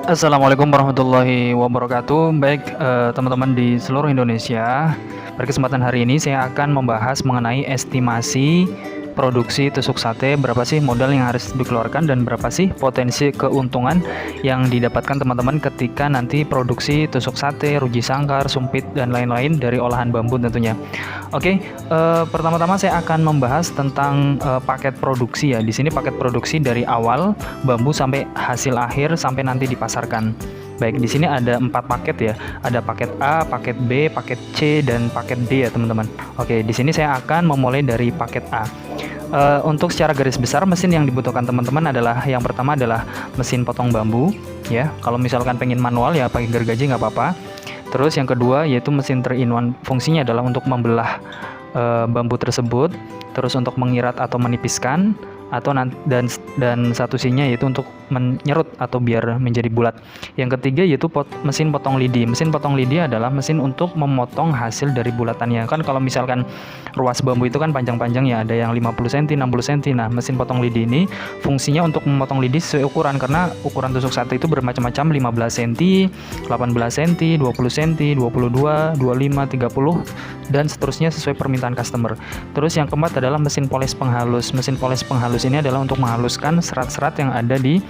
Assalamualaikum warahmatullahi wabarakatuh. Baik, teman-teman di seluruh Indonesia, pada kesempatan hari ini saya akan membahas mengenai estimasi produksi tusuk sate, berapa sih modal yang harus dikeluarkan dan berapa sih potensi keuntungan yang didapatkan teman-teman ketika nanti produksi tusuk sate, ruji sangkar, sumpit dan lain-lain dari olahan bambu tentunya. Oke, pertama-tama saya akan membahas tentang paket produksi ya. Di sini paket produksi dari awal bambu sampai hasil akhir sampai nanti dipasarkan. Baik, di sini ada 4 paket ya. Ada paket A, paket B, paket C, dan paket D ya teman-teman. Oke, di sini saya akan memulai dari paket A. Untuk secara garis besar mesin yang dibutuhkan teman-teman adalah yang pertama adalah mesin potong bambu ya. Kalau misalkan pengen manual ya pakai gergaji nggak apa-apa. Terus yang kedua yaitu mesin 3-in-1, fungsinya adalah untuk membelah bambu tersebut, terus untuk mengirat atau menipiskan, atau dan satu sisinya yaitu untuk menyerut atau biar menjadi bulat. Yang ketiga yaitu mesin potong lidi. Mesin potong lidi adalah mesin untuk memotong hasil dari bulatannya. Kan kalau misalkan ruas bambu itu kan panjang-panjang ya, ada yang 50 cm, 60 cm. Nah, mesin potong lidi ini fungsinya untuk memotong lidi sesuai ukuran, karena ukuran tusuk sate itu bermacam-macam, 15 cm, 18 cm, 20 cm, 22, 25, 30 dan seterusnya sesuai permintaan customer. Terus yang keempat adalah mesin poles penghalus. Mesin poles penghalus ini adalah untuk menghaluskan serat-serat yang ada di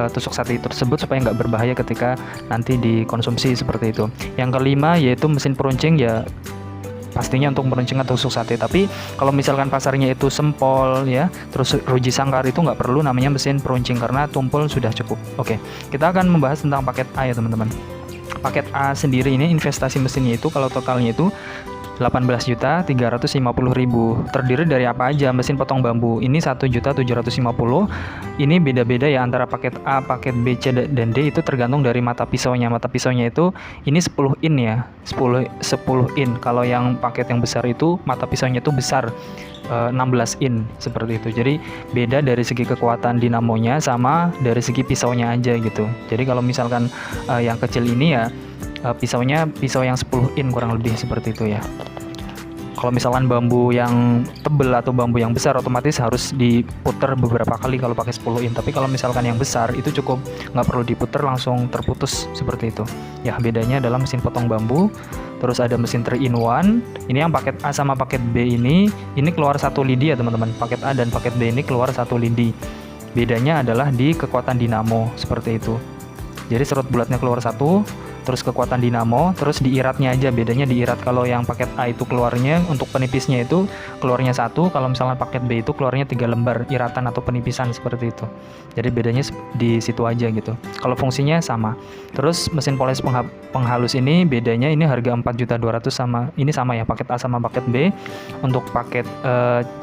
tusuk sate tersebut supaya nggak berbahaya ketika nanti dikonsumsi seperti itu. Yang kelima yaitu mesin peruncing ya, pastinya untuk meruncing tusuk sate. Tapi kalau misalkan pasarnya itu sempol ya, terus ruji sangkar, itu nggak perlu namanya mesin peruncing karena tumpul sudah cukup. Oke, kita akan membahas tentang paket A ya teman-teman. Paket A sendiri ini investasi mesinnya itu kalau totalnya itu 18.350.000. Terdiri dari apa aja? Mesin potong bambu ini 1.750.000. Ini beda-beda ya antara paket A, paket B, C dan D, itu tergantung dari mata pisaunya. Mata pisaunya itu ini 10 in ya. 10 in. Kalau yang paket yang besar itu mata pisaunya itu besar, 16 in seperti itu. Jadi beda dari segi kekuatan dinamonya sama dari segi pisaunya aja gitu. Jadi kalau misalkan yang kecil ini ya pisaunya pisau yang 10 in kurang lebih seperti itu ya. Kalau misalkan bambu yang tebel atau bambu yang besar otomatis harus diputer beberapa kali kalau pakai 10 in. Tapi kalau misalkan yang besar itu cukup, nggak perlu diputer, langsung terputus seperti itu. Ya, bedanya adalah mesin potong bambu. Terus ada mesin 3-in-1. Ini yang paket A sama paket B ini keluar satu lidi ya teman-teman. Paket A dan paket B ini keluar satu lidi. Bedanya adalah di kekuatan dinamo seperti itu. Jadi serut bulatnya keluar satu, terus kekuatan dinamo, terus diiratnya aja. Bedanya diirat, kalau yang paket A itu keluarnya untuk penipisnya itu keluarnya satu, kalau misalnya paket B itu keluarnya 3 lembar iratan atau penipisan seperti itu. Jadi bedanya di situ aja gitu. Kalau fungsinya sama. Terus mesin poles penghalus ini bedanya, ini harga 4.200.000 sama ini sama ya, paket A sama paket B. Untuk paket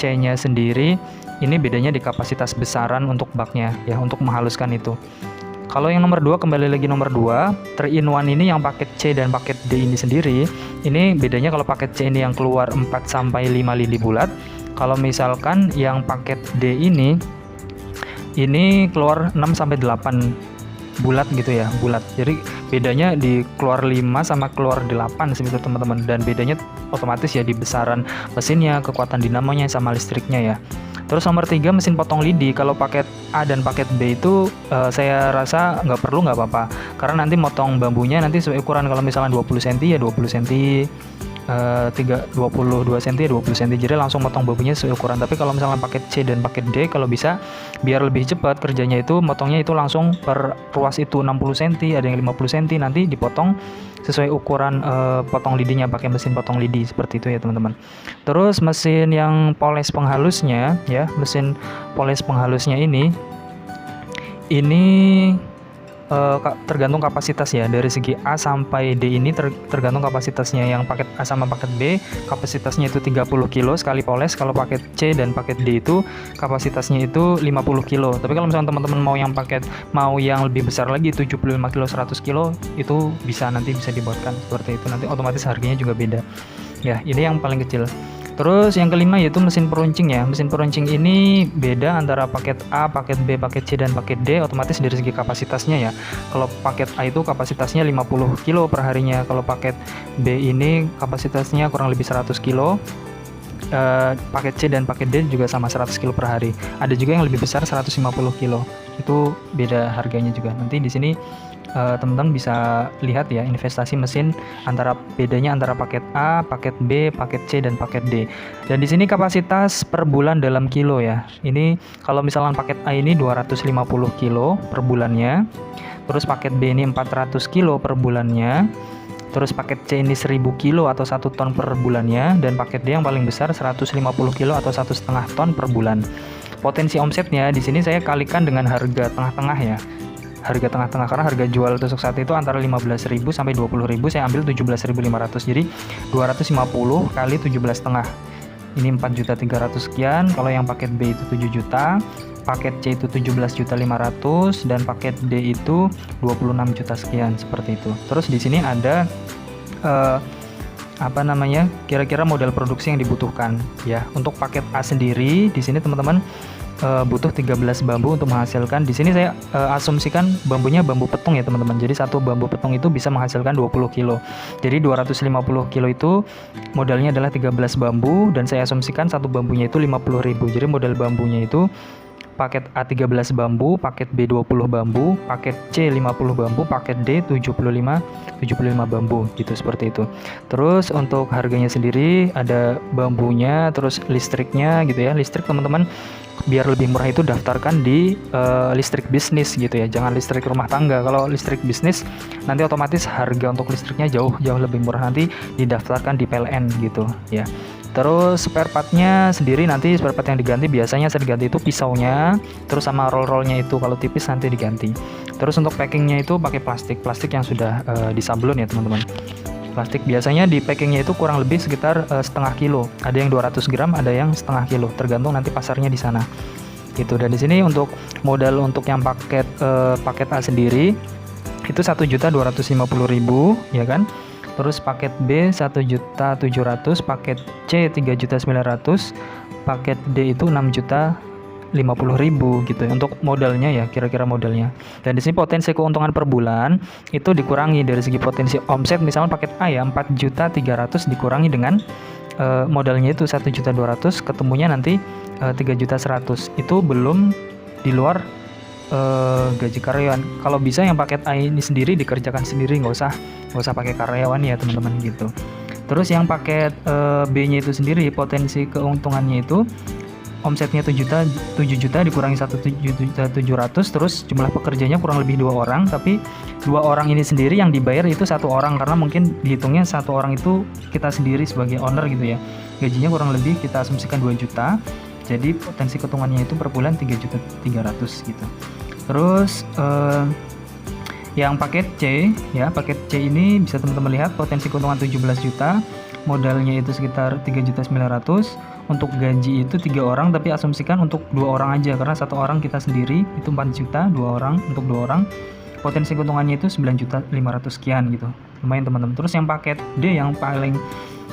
C-nya sendiri ini bedanya di kapasitas besaran untuk baknya ya, untuk menghaluskan itu. Kalau yang nomor 2, kembali lagi nomor 2, 3-in-1 ini yang paket C dan paket D ini sendiri, ini bedanya kalau paket C ini yang keluar 4 sampai 5 lidi bulat. Kalau misalkan yang paket D ini keluar 6 sampai 8 bulat gitu ya, bulat. Jadi bedanya di keluar 5 sama keluar 8 seperti itu teman-teman, dan bedanya otomatis ya di besaran mesinnya, kekuatan dinamonya sama listriknya ya. Terus nomor 3, mesin potong lidi. Kalau paket A dan paket B itu saya rasa nggak perlu, nggak apa-apa, karena nanti motong bambunya nanti sesuai ukuran. Kalau misalnya 20 cm ya 20 cm, 22 cm ya 20 cm, jadi langsung motong bambunya sesuai ukuran. Tapi kalau misalnya paket C dan paket D, kalau bisa biar lebih cepat kerjanya itu motongnya itu langsung per ruas itu 60 cm, ada yang 50 cm, nanti dipotong sesuai ukuran potong lidinya pakai mesin potong lidi seperti itu ya teman-teman. Terus mesin yang poles penghalusnya ya, mesin poles penghalusnya ini tergantung kapasitas ya. Dari segi A sampai D ini tergantung kapasitasnya. Yang paket A sama paket B kapasitasnya itu 30 kilo sekali poles. Kalau paket C dan paket D itu kapasitasnya itu 50 kilo. Tapi kalau misalnya teman-teman mau yang lebih besar lagi, 75 kilo, 100 kilo, itu nanti bisa dibuatkan seperti itu. Nanti otomatis harganya juga beda. Ya, ini yang paling kecil. Terus yang kelima yaitu mesin peruncing ya. Mesin peruncing ini beda antara paket A, paket B, paket C, dan paket D. Otomatis dari segi kapasitasnya ya. Kalau paket A itu kapasitasnya 50 kilo per harinya. Kalau paket B ini kapasitasnya kurang lebih 100 kilo. paket C dan paket D juga sama 100 kilo per hari. Ada juga yang lebih besar 150 kilo. Itu beda harganya juga. Nanti di sini teman-teman bisa lihat ya investasi mesin bedanya antara paket A, paket B, paket C dan paket D. Dan di sini kapasitas per bulan dalam kilo ya. Ini kalau misalnya paket A ini 250 kilo per bulannya. Terus paket B ini 400 kilo per bulannya. Terus paket C ini 1000 kilo atau 1 ton per bulannya, dan paket D yang paling besar 150 kilo atau 1,5 ton per bulan. Potensi omsetnya di sini saya kalikan dengan harga tengah-tengah ya. Harga tengah-tengah karena harga jual tusuk sate itu antara 15.000 sampai 20.000, saya ambil 17.500. Jadi 250 kali 17,5. Ini 4.300.000 sekian. Kalau yang paket B itu 7 juta, paket C itu 17.500.000 dan paket D itu 26 juta sekian, seperti itu. Terus di sini ada kira-kira modal produksi yang dibutuhkan ya. Untuk paket A sendiri di sini teman-teman butuh 13 bambu untuk menghasilkan. Di sini saya asumsikan bambunya bambu petung ya teman-teman. Jadi satu bambu petung itu bisa menghasilkan 20 kilo. Jadi 250 kilo itu modalnya adalah 13 bambu, dan saya asumsikan satu bambunya itu 50.000. Jadi modal bambunya itu paket A 13 bambu, paket B 20 bambu, paket C 50 bambu, paket D 75 bambu gitu, seperti itu. Terus untuk harganya sendiri ada bambunya, terus listriknya gitu ya. Listrik teman-teman biar lebih murah itu daftarkan di listrik bisnis gitu ya, jangan listrik rumah tangga. Kalau listrik bisnis nanti otomatis harga untuk listriknya jauh lebih murah, nanti didaftarkan di PLN gitu ya. Terus spare partnya sendiri, nanti spare part yang diganti biasanya saya diganti itu pisaunya, terus sama roll-rollnya itu kalau tipis nanti diganti. Terus untuk packingnya itu pakai plastik yang sudah disablon ya teman-teman. Plastik biasanya di packingnya itu kurang lebih sekitar setengah kilo. Ada yang 200 gram, ada yang setengah kilo, tergantung nanti pasarnya di sana. Gitu. Dan di sini untuk modal untuk yang paket A sendiri itu 1.250.000 ya kan. Terus paket B 1.700.000, paket C 3.900.000, paket D itu 6.050.000 gitu ya, untuk modalnya ya, kira-kira modalnya. Dan di sini potensi keuntungan per bulan itu dikurangi dari segi potensi omset. Misalnya paket A ya 4.300.000 dikurangi dengan modalnya itu 1.200.000, ketemunya nanti 3.100.000. Itu belum di luar gaji karyawan. Kalau bisa yang paket A ini sendiri dikerjakan sendiri, nggak usah pakai karyawan ya teman-teman gitu. Terus yang paket B-nya itu sendiri potensi keuntungannya itu omsetnya 7 juta dikurangi 1.700.000, terus jumlah pekerjanya kurang lebih 2 orang, tapi 2 orang ini sendiri yang dibayar itu 1 orang, karena mungkin dihitungnya 1 orang itu kita sendiri sebagai owner gitu ya. Gajinya kurang lebih kita asumsikan 2 juta. Jadi potensi keuntungannya itu per bulan 3.300.000 gitu. Terus yang paket C ya, paket C ini bisa teman-teman lihat potensi keuntungan 17 juta, modalnya itu sekitar 3.900.000. Untuk gaji itu 3 orang, tapi asumsikan untuk 2 orang aja karena 1 orang kita sendiri itu 4 juta, 2 orang untuk 2 orang potensi keuntungannya itu 9.500.000 sekian gitu. Lumayan teman-teman. Terus yang paket D yang paling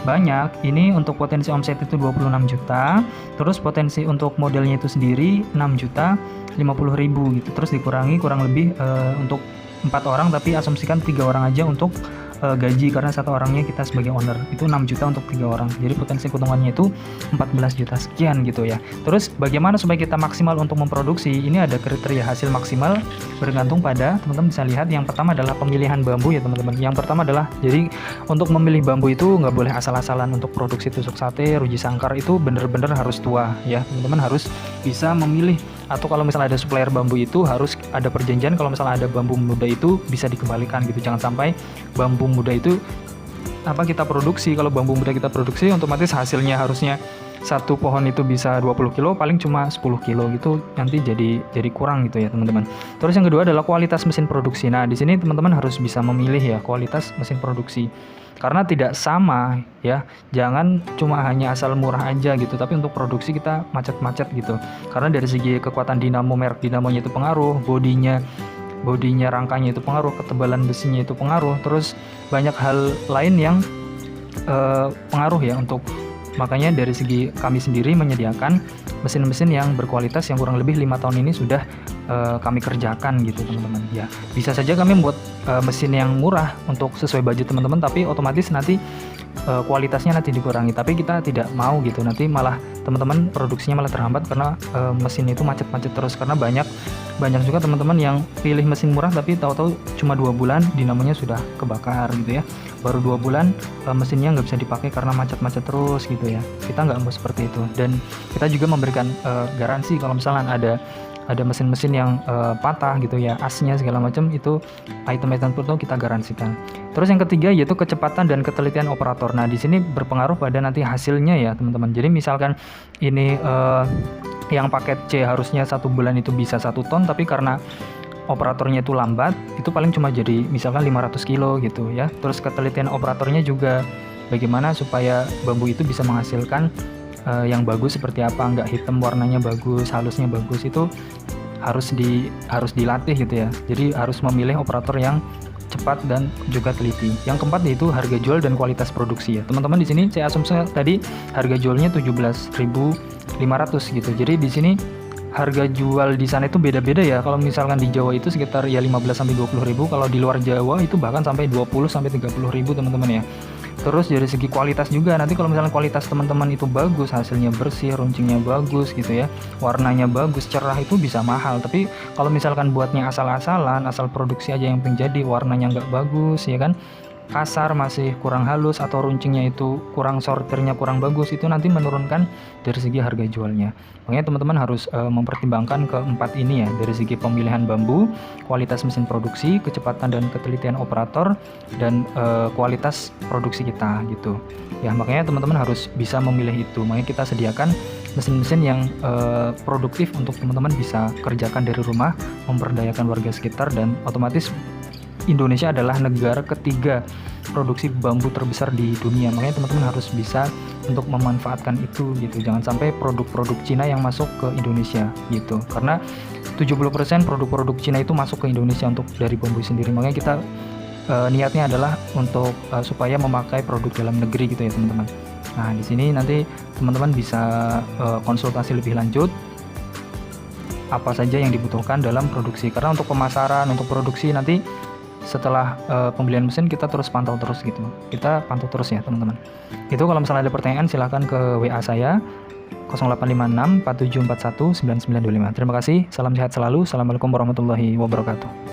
banyak ini untuk potensi omset itu 26 juta, terus potensi untuk modalnya itu sendiri 6.050.000 gitu. Terus dikurangi kurang lebih untuk 4 orang, tapi asumsikan 3 orang aja untuk gaji karena 1 orangnya kita sebagai owner, itu 6 juta untuk 3 orang. Jadi potensi keuntungannya itu 14 juta sekian gitu ya. Terus bagaimana supaya kita maksimal untuk memproduksi? Ini ada kriteria hasil maksimal bergantung pada teman-teman bisa lihat. Yang pertama adalah pemilihan bambu ya teman-teman. Yang pertama adalah, jadi untuk memilih bambu itu nggak boleh asal-asalan. Untuk produksi tusuk sate, ruji sangkar itu bener-bener harus tua ya teman-teman, harus bisa memilih. Atau kalau misalnya ada supplier bambu itu harus ada perjanjian, kalau misalnya ada bambu muda itu bisa dikembalikan gitu. Jangan sampai bambu muda itu kita produksi, kalau bambu muda kita produksi otomatis hasilnya harusnya satu pohon itu bisa 20 kilo, paling cuma 10 kilo gitu, nanti jadi kurang gitu ya teman-teman. Terus yang kedua adalah kualitas mesin produksi. Nah di sini teman-teman harus bisa memilih ya kualitas mesin produksi, karena tidak sama ya, jangan cuma hanya asal murah aja gitu, tapi untuk produksi kita macet-macet gitu. Karena dari segi kekuatan dinamo, merek dinamonya itu pengaruh, bodinya rangkanya itu pengaruh, ketebalan besinya itu pengaruh, terus banyak hal lain yang pengaruh ya. Untuk makanya dari segi kami sendiri menyediakan mesin-mesin yang berkualitas yang kurang lebih 5 tahun ini sudah kami kerjakan gitu teman-teman ya. Bisa saja kami membuat mesin yang murah untuk sesuai budget teman-teman, tapi otomatis nanti kualitasnya nanti dikurangi, tapi kita tidak mau gitu, nanti malah teman-teman produksinya malah terhambat karena mesin itu macet-macet terus, karena banyak juga teman-teman yang pilih mesin murah tapi tahu-tahu cuma 2 bulan dinamanya sudah kebakar gitu ya, baru 2 bulan mesinnya nggak bisa dipakai karena macet-macet terus gitu ya. Kita nggak mau seperti itu, dan kita juga memberikan garansi kalau misalnya ada mesin-mesin yang patah gitu ya, asnya segala macam, itu item-item itu kita garansikan. Terus yang ketiga yaitu kecepatan dan ketelitian operator. Nah, di sini berpengaruh pada nanti hasilnya ya teman-teman. Jadi misalkan ini yang paket C harusnya 1 bulan itu bisa 1 ton, tapi karena operatornya itu lambat, itu paling cuma jadi misalkan 500 kilo gitu ya. Terus ketelitian operatornya juga bagaimana supaya bambu itu bisa menghasilkan yang bagus seperti apa, nggak hitam, warnanya bagus, halusnya bagus, itu harus dilatih gitu ya. Jadi harus memilih operator yang cepat dan juga teliti. Yang keempat yaitu harga jual dan kualitas produksi ya. Teman-teman, di sini saya asumsi tadi harga jualnya 17.500 gitu. Jadi di sini harga jual di sana itu beda-beda ya. Kalau misalkan di Jawa itu sekitar ya 15 sampai 20.000, kalau di luar Jawa itu bahkan sampai 20 sampai 30.000 teman-teman ya. Terus dari segi kualitas juga, nanti kalau misalnya kualitas teman-teman itu bagus, hasilnya bersih, runcingnya bagus gitu ya, warnanya bagus, cerah, itu bisa mahal. Tapi kalau misalkan buatnya asal-asalan, asal produksi aja yang menjadi, warnanya nggak bagus ya kan, kasar, masih kurang halus, atau runcingnya itu kurang, sortirnya kurang bagus, itu nanti menurunkan dari segi harga jualnya. Makanya teman-teman harus mempertimbangkan keempat ini ya, dari segi pemilihan bambu, kualitas mesin produksi, kecepatan dan ketelitian operator, dan kualitas produksi kita gitu ya. Makanya teman-teman harus bisa memilih itu. Makanya kita sediakan mesin-mesin yang produktif untuk teman-teman bisa kerjakan dari rumah, memperdayakan warga sekitar, dan otomatis Indonesia adalah negara ketiga produksi bambu terbesar di dunia. Makanya teman-teman harus bisa untuk memanfaatkan itu gitu. Jangan sampai produk-produk Cina yang masuk ke Indonesia gitu. Karena 70% produk-produk Cina itu masuk ke Indonesia untuk dari bambu sendiri. Makanya kita niatnya adalah untuk supaya memakai produk dalam negeri gitu ya teman-teman. Nah, di sini nanti teman-teman bisa konsultasi lebih lanjut apa saja yang dibutuhkan dalam produksi. Karena untuk pemasaran, untuk produksi nanti setelah pembelian mesin kita terus pantau terus gitu. Kita pantau terus ya teman-teman. Itu kalau misalnya ada pertanyaan silahkan ke WA saya 0856 4741 9925. Terima kasih, salam sehat selalu. Assalamualaikum warahmatullahi wabarakatuh.